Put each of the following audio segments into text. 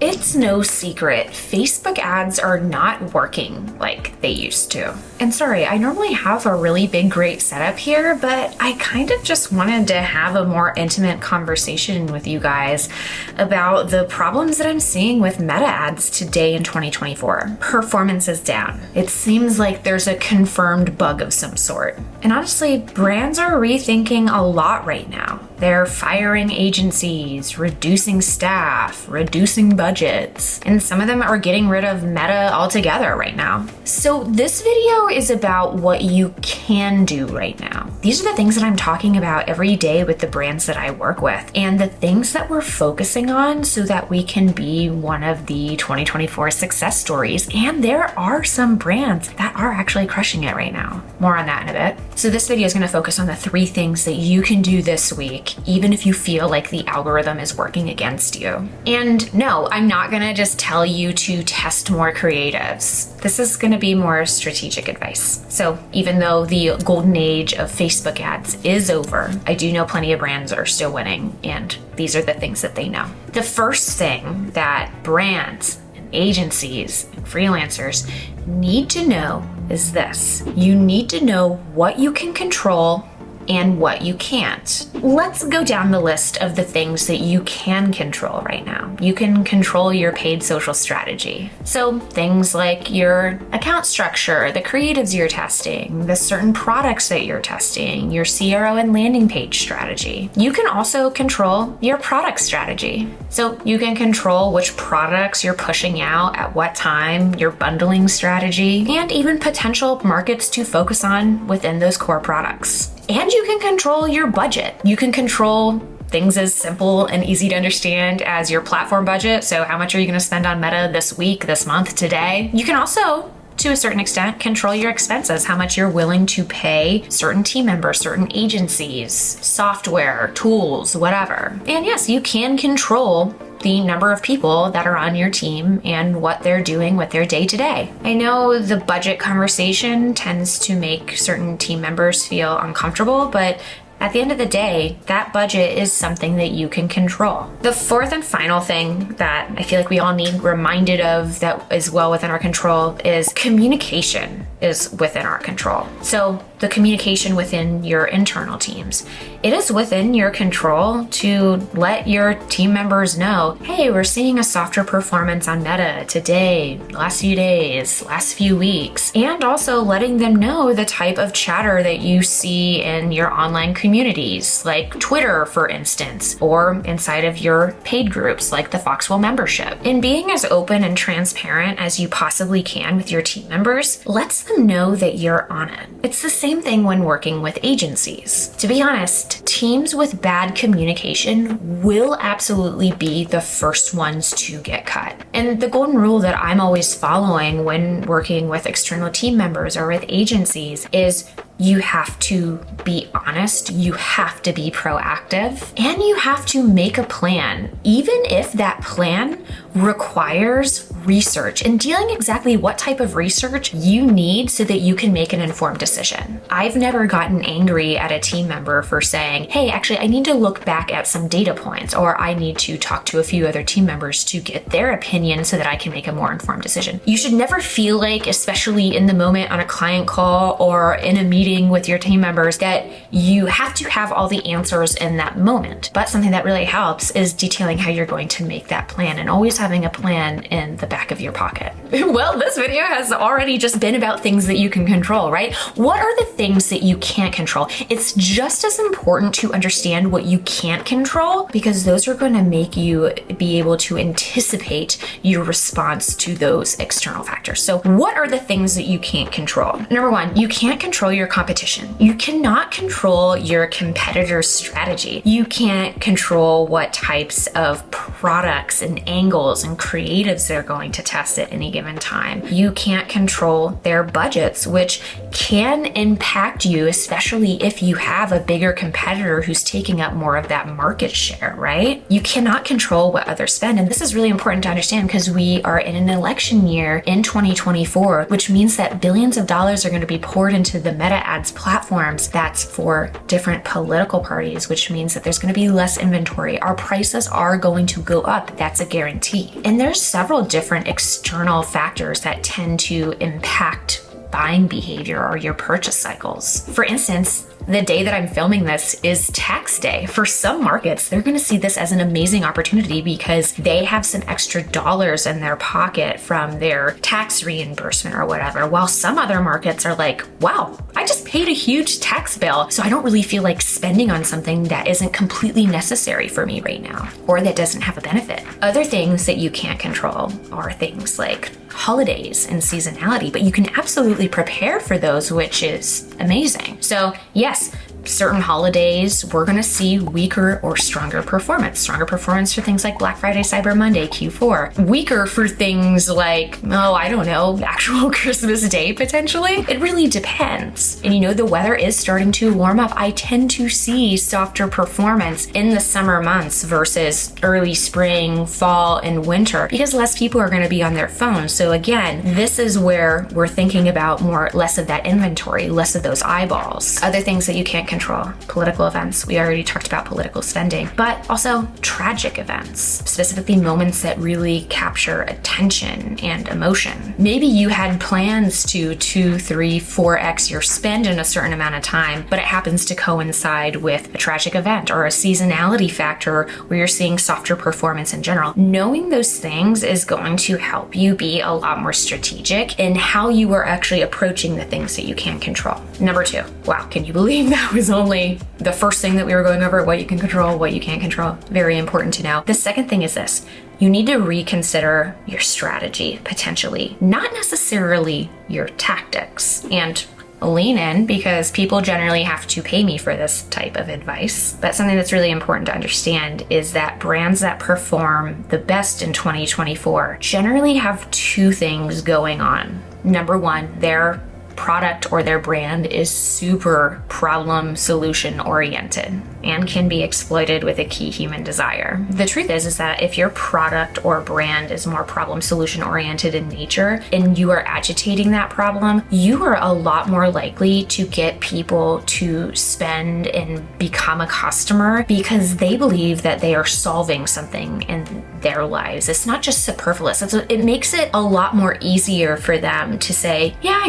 It's no secret, Facebook ads are not working like they used to. And sorry, I normally have a really big, great setup here, but I kind of just wanted to have a more intimate conversation with you guys about the problems that I'm seeing with Meta ads today in 2024. Performance is down. It seems like there's a confirmed bug of some sort. And honestly, brands are rethinking a lot right now. They're firing agencies, reducing staff, reducing budgets, and some of them are getting rid of Meta altogether right now. So this video is about what you can do right now. These are the things that I'm talking about every day with the brands that I work with, and the things that we're focusing on so that we can be one of the 2024 success stories. And there are some brands that are actually crushing it right now. More on that in a bit. So this video is going to focus on the 3 things that you can do this week, even if you feel like the algorithm is working against you. And no, I'm not going to just tell you to test more creatives. This is going to be more strategic advice. So even though the golden age of Facebook ads is over, I do know plenty of brands are still winning, and these are the things that they know. The first thing that brands and agencies and freelancers need to know is this. You need to know what you can control and what you can't. Let's go down the list of the things that you can control right now. You can control your paid social strategy. So things like your account structure, the creatives you're testing, the certain products that you're testing, your CRO and landing page strategy. You can also control your product strategy. So you can control which products you're pushing out at what time, your bundling strategy, and even potential markets to focus on within those core products. And you can control your budget. You can control things as simple and easy to understand as your platform budget. So how much are you going to spend on Meta this week, this month, today? You can also, to a certain extent, control your expenses, how much you're willing to pay certain team members, certain agencies, software, tools, whatever. And yes, you can control the number of people that are on your team and what they're doing with their day to day. I know the budget conversation tends to make certain team members feel uncomfortable, but at the end of the day, that budget is something that you can control. The fourth and final thing that I feel like we all need reminded of that is well within our control is communication is within our control. So the communication within your internal teams. It is within your control to let your team members know, hey, we're seeing a softer performance on Meta today, last few days, last few weeks, and also letting them know the type of chatter that you see in your online communities, like Twitter, for instance, or inside of your paid groups, like the Foxwell membership. And being as open and transparent as you possibly can with your team members lets them know that you're on it. It's the same thing when working with agencies. To be honest, teams with bad communication will absolutely be the first ones to get cut. And the golden rule that I'm always following when working with external team members or with agencies is you have to be honest, you have to be proactive, and you have to make a plan, even if that plan requires research and dealing exactly what type of research you need so that you can make an informed decision. I've never gotten angry at a team member for saying, hey, actually, I need to look back at some data points, or I need to talk to a few other team members to get their opinion so that I can make a more informed decision. You should never feel like, especially in the moment on a client call or in a meeting with your team members, that you have to have all the answers in that moment. But something that really helps is detailing how you're going to make that plan and always having a plan in the back of your pocket. Well, this video has already just been about things that you can control, right? What are the things that you can't control? It's just as important to understand what you can't control, because those are going to make you be able to anticipate your response to those external factors. So what are the things that you can't control? Number one, you can't control your competition. You cannot control your competitor's strategy. You can't control what types of products and angles and creatives they're going willing to test at any given time. You can't control their budgets, which can impact you, especially if you have a bigger competitor who's taking up more of that market share, right? You cannot control what others spend. And this is really important to understand because we are in an election year in 2024, which means that billions of dollars are going to be poured into the Meta ads platforms. That's for different political parties, which means that there's going to be less inventory. Our prices are going to go up. That's a guarantee. And there's several different external factors that tend to impact buying behavior or your purchase cycles. For instance, the day that I'm filming this is tax day. For some markets, they're going to see this as an amazing opportunity because they have some extra dollars in their pocket from their tax reimbursement or whatever, while some other markets are like, wow, I just paid a huge tax bill, so I don't really feel like spending on something that isn't completely necessary for me right now, or that doesn't have a benefit. Other things that you can't control are things like holidays and seasonality, but you can absolutely prepare for those, which is amazing. So yes, certain holidays, we're going to see weaker or stronger performance. Stronger performance for things like Black Friday, Cyber Monday, Q4. Weaker for things like, I don't know, actual Christmas Day potentially. It really depends. And the weather is starting to warm up. I tend to see softer performance in the summer months versus early spring, fall, and winter because less people are going to be on their phones. So again, this is where we're thinking about less of that inventory, less of those eyeballs. Other things that you can't control. Political events. We already talked about political spending, but also tragic events, specifically moments that really capture attention and emotion. Maybe you had plans to 2, 3, 4x your spend in a certain amount of time, but it happens to coincide with a tragic event or a seasonality factor where you're seeing softer performance in general. Knowing those things is going to help you be a lot more strategic in how you are actually approaching the things that you can control. Number 2. Wow, can you believe that was only the first thing that we were going over? What you can control, what you can't control. Very important to know. The second thing is this. You need to reconsider your strategy, potentially, not necessarily your tactics. And lean in because people generally have to pay me for this type of advice. But something that's really important to understand is that brands that perform the best in 2024 generally have 2 things going on. Number 1, their product or their brand is super problem solution oriented and can be exploited with a key human desire. The truth is that if your product or brand is more problem solution oriented in nature and you are agitating that problem, you are a lot more likely to get people to spend and become a customer because they believe that they are solving something in their lives. It's not just superfluous. It makes it a lot more easier for them to say, yeah,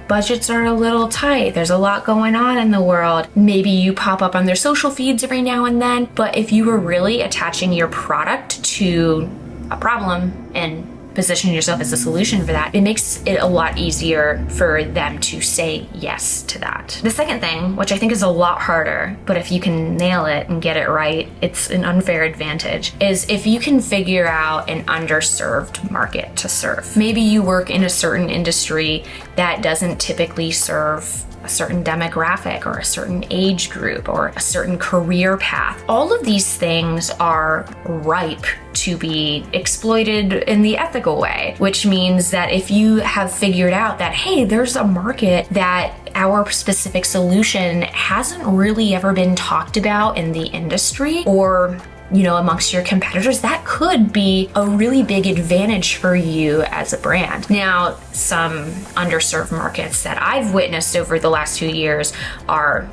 budgets are a little tight. There's a lot going on in the world. Maybe you pop up on their social feeds every now and then, but if you were really attaching your product to a problem and positioning yourself as a solution for that, it makes it a lot easier for them to say yes to that. The second thing, which I think is a lot harder, but if you can nail it and get it right, it's an unfair advantage, is if you can figure out an underserved market to serve. Maybe you work in a certain industry that doesn't typically serve a certain demographic or a certain age group or a certain career path. All of these things are ripe to be exploited in the ethical way, which means that if you have figured out that, hey, there's a market that our specific solution hasn't really ever been talked about in the industry or amongst your competitors, that could be a really big advantage for you as a brand. Now, some underserved markets that I've witnessed over the last 2 years are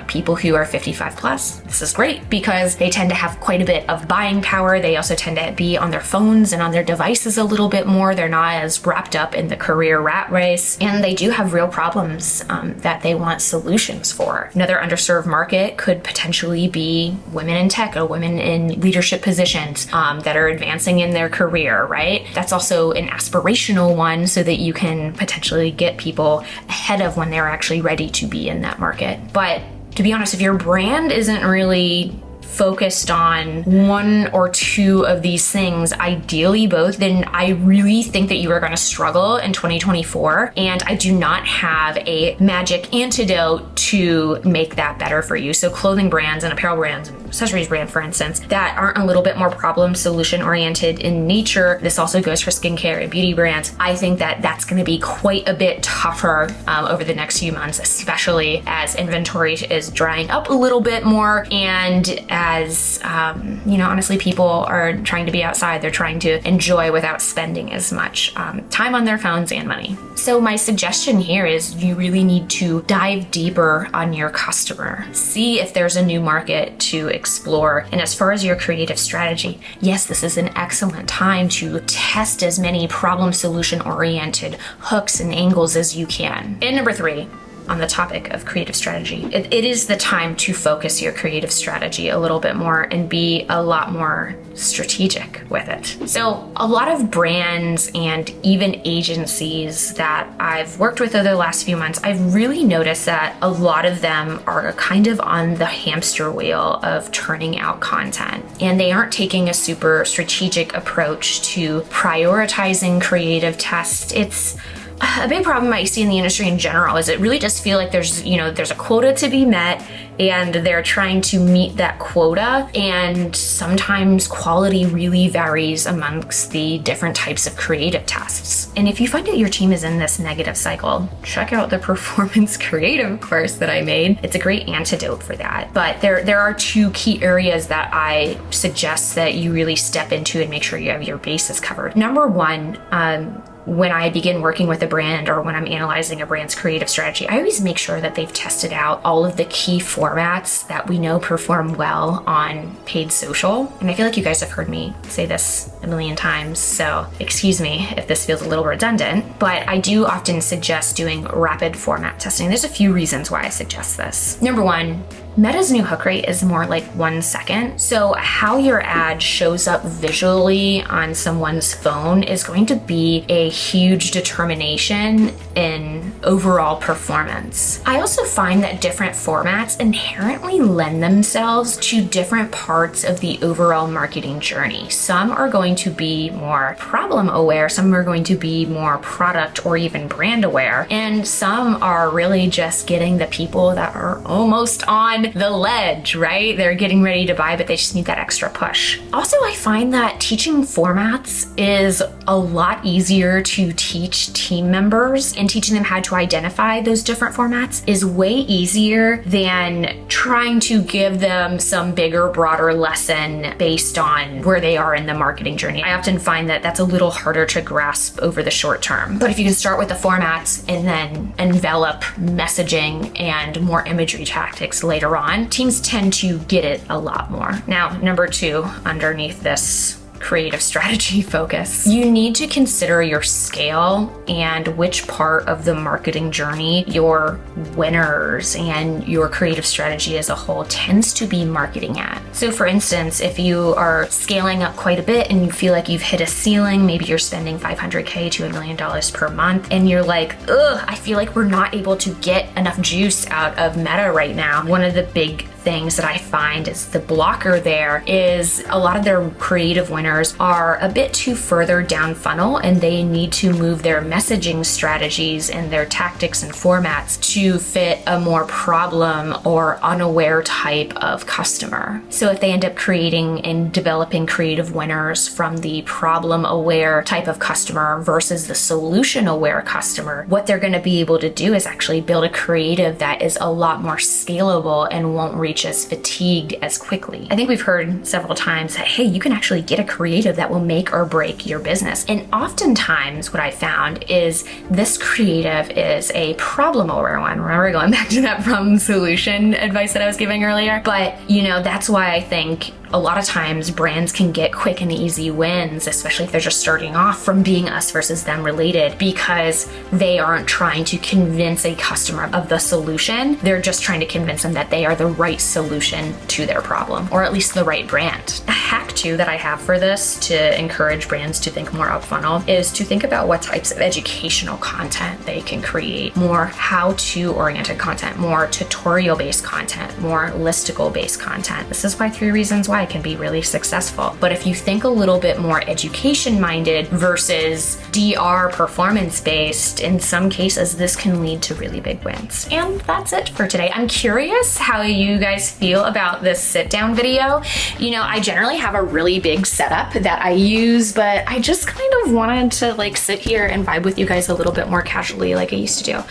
people who are 55 plus. This is great because they tend to have quite a bit of buying power. They also tend to be on their phones and on their devices a little bit more. They're not as wrapped up in the career rat race, and they do have real problems that they want solutions for. Another underserved market could potentially be women in tech or women in leadership positions that are advancing in their career, right? That's also an aspirational one so that you can potentially get people ahead of when they're actually ready to be in that market. But to be honest, if your brand isn't really focused on one or two of these things, ideally both, then I really think that you are going to struggle in 2024. And I do not have a magic antidote to make that better for you. So clothing brands and apparel brands and accessories brand, for instance, that aren't a little bit more problem solution oriented in nature. This also goes for skincare and beauty brands. I think that that's going to be quite a bit tougher over the next few months, especially as inventory is drying up a little bit more, and as honestly, people are trying to be outside. They're trying to enjoy without spending as much time on their phones and money. So my suggestion here is you really need to dive deeper on your customer. See if there's a new market to explore. And as far as your creative strategy, yes, this is an excellent time to test as many problem solution oriented hooks and angles as you can. And number 3, on the topic of creative strategy, it is the time to focus your creative strategy a little bit more and be a lot more strategic with it. So a lot of brands and even agencies that I've worked with over the last few months, I've really noticed that a lot of them are kind of on the hamster wheel of turning out content, and they aren't taking a super strategic approach to prioritizing creative tests. It's a big problem I see in the industry in general is it really does feel like there's a quota to be met, and they're trying to meet that quota, and sometimes quality really varies amongst the different types of creative tests. And if you find that your team is in this negative cycle, check out the performance creative course that I made. It's a great antidote for that. But there are 2 key areas that I suggest that you really step into and make sure you have your bases covered. Number 1, when I begin working with a brand or when I'm analyzing a brand's creative strategy, I always make sure that they've tested out all of the key formats that we know perform well on paid social. And I feel like you guys have heard me say this a million times, so excuse me if this feels a little redundant, but I do often suggest doing rapid format testing. There's a few reasons why I suggest this. Number 1, Meta's new hook rate is more like 1 second. So how your ad shows up visually on someone's phone is going to be a huge determination in overall performance. I also find that different formats inherently lend themselves to different parts of the overall marketing journey. Some are going to be more problem aware, some are going to be more product or even brand aware, and some are really just getting the people that are almost on the ledge, right? They're getting ready to buy, but they just need that extra push. Also, I find that teaching formats is a lot easier to teach team members, and teaching them how to identify those different formats is way easier than trying to give them some bigger, broader lesson based on where they are in the marketing journey. I often find that that's a little harder to grasp over the short term. But if you can start with the formats and then envelop messaging and more imagery tactics later on, teams tend to get it a lot more. Now, number 2, underneath this creative strategy focus, you need to consider your scale and which part of the marketing journey your winners and your creative strategy as a whole tends to be marketing at. So for instance, if you are scaling up quite a bit and you feel like you've hit a ceiling, maybe you're spending $500K to $1 million per month, and you're like, I feel like we're not able to get enough juice out of Meta right now. One of the big things that I find is the blocker there is a lot of their creative winners are a bit too further down funnel, and they need to move their messaging strategies and their tactics and formats to fit a more problem or unaware type of customer. So if they end up creating and developing creative winners from the problem aware type of customer versus the solution aware customer, what they're going to be able to do is actually build a creative that is a lot more scalable and won't reach as fatigued as quickly. I think we've heard several times that, hey, you can actually get a creative that will make or break your business. And oftentimes what I found is this creative is a problem aware one. Remember going back to that problem solution advice that I was giving earlier? But that's why I think a lot of times brands can get quick and easy wins, especially if they're just starting off, from being us versus them related, because they aren't trying to convince a customer of the solution. They're just trying to convince them that they are the right solution to their problem, or at least the right brand. A hack two that I have for this to encourage brands to think more up funnel is to think about what types of educational content they can create, more how-to oriented content, more tutorial-based content, more listicle-based content. This is why 3 Reasons Why can be really successful. But if you think a little bit more education-minded versus DR performance-based, in some cases, this can lead to really big wins. And that's it for today. I'm curious how you guys feel about this sit-down video. You know, I generally have a really big setup that I use, but I just kind of wanted to like sit here and vibe with you guys a little bit more casually like I used to do.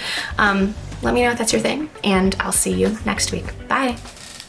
Let me know if that's your thing, and I'll see you next week. Bye.